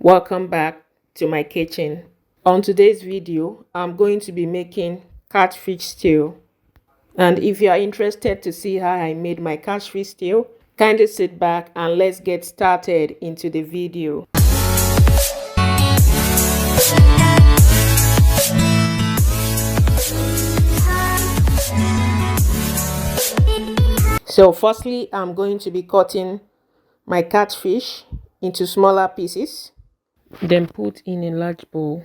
Welcome back to my kitchen. On today's video, I'm going to be making catfish stew. And if you are interested to see how I made my catfish stew, kindly sit back and let's get started into the video. So firstly, I'm going to be cutting my catfish into smaller pieces, then put in a large bowl.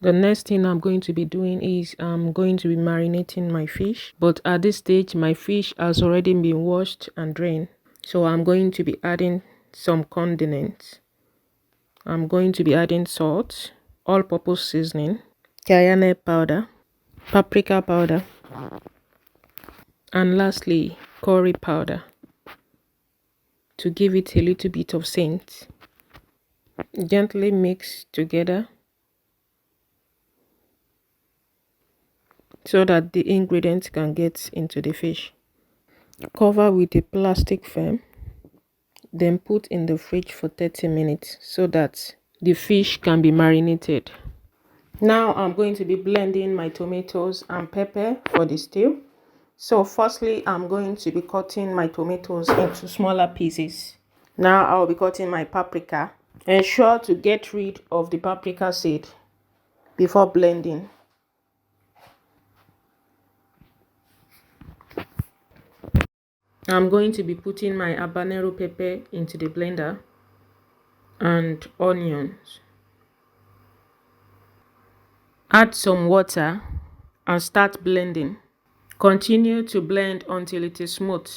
The next thing I'm going to be doing is I'm going to be marinating my fish. But at this stage, my fish has already been washed and drained. So I'm going to be adding some condiments. I'm going to be adding salt, all-purpose seasoning, cayenne powder, paprika powder, and lastly, curry powder to give it a little bit of scent. Gently mix together so that the ingredients can get into the fish. Cover with a plastic film, then put in the fridge for 30 minutes so that the fish can be marinated. Now I'm going to be blending my tomatoes and pepper for the stew. So firstly, I'm going to be cutting my tomatoes into smaller pieces. Now I'll be cutting my paprika. Ensure to get rid of the paprika seed before blending. I'm going to be putting my habanero pepper into the blender and onions. Add some water and start blending. Continue to blend until it is smooth.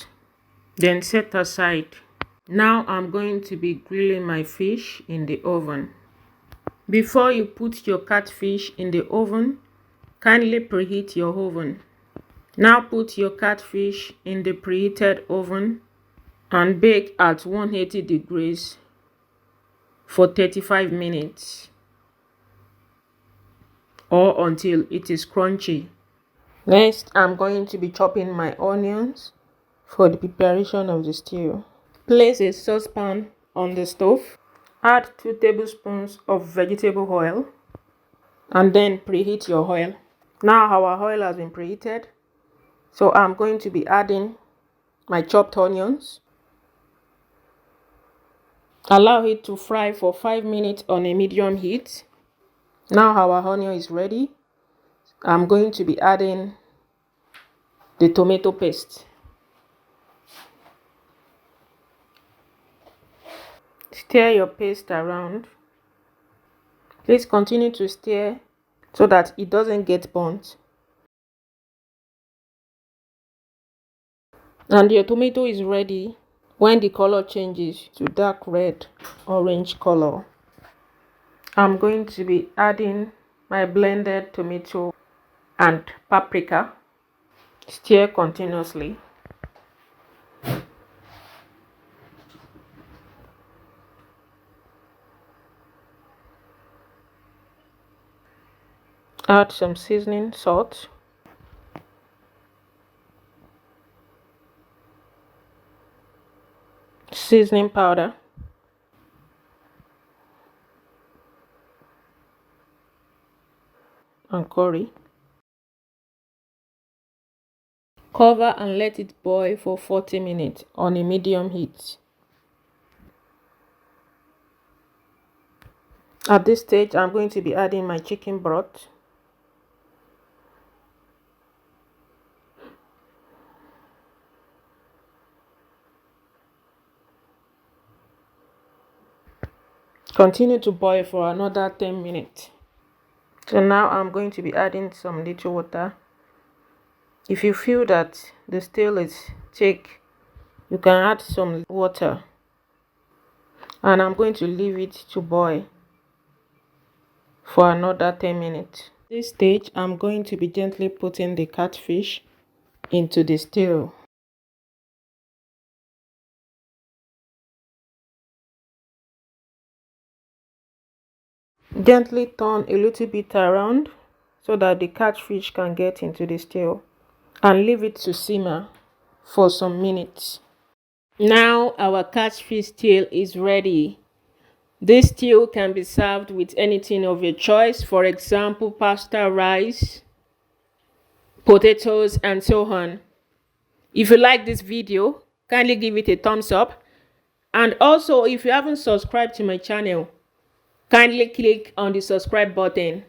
Then set aside. Now I'm going to be grilling my fish in the oven. Before you put your catfish in the oven, kindly preheat your oven. Now put your catfish in the preheated oven and bake at 180 degrees for 35 minutes or until it is crunchy. Next, I'm going to be chopping my onions for the preparation of the stew. Place a saucepan on the stove. Add 2 tablespoons of vegetable oil and then preheat your oil. Now our oil has been preheated, so I'm going to be adding my chopped onions. Allow it to fry for 5 minutes on a medium heat. Now our onion is ready. I'm going to be adding the tomato paste. Stir your paste around. Please continue to stir so that it doesn't get burnt. And your tomato is ready when the color changes to dark red, orange color. I'm going to be adding my blended tomato and paprika. Stir continuously. Add some seasoning salt. Seasoning powder. And curry. Cover and let it boil for 40 minutes on a medium heat. At this stage, I'm going to be adding my chicken broth. Continue to boil for another 10 minutes. So now I'm going to be adding some little water. If you feel that the stew is thick, you can add some water. And I'm going to leave it to boil for another 10 minutes. At this stage, I'm going to be gently putting the catfish into the stew. Gently turn a little bit around so that the catfish can get into the stew and leave it to simmer for some minutes. Now our catfish stew is ready. This stew can be served with anything of your choice, for example, pasta, rice, potatoes, and so on. If you like this video, kindly give it a thumbs up. And also, if you haven't subscribed to my channel, kindly click on the subscribe button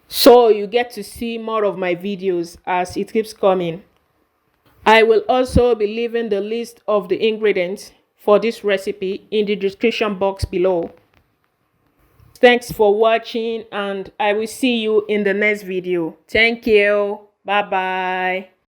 so you get to see more of my videos as it keeps coming. I will also be leaving the list of the ingredients for this recipe in the description box below. Thanks for watching, and I will see you in the next video. Thank you. Bye bye.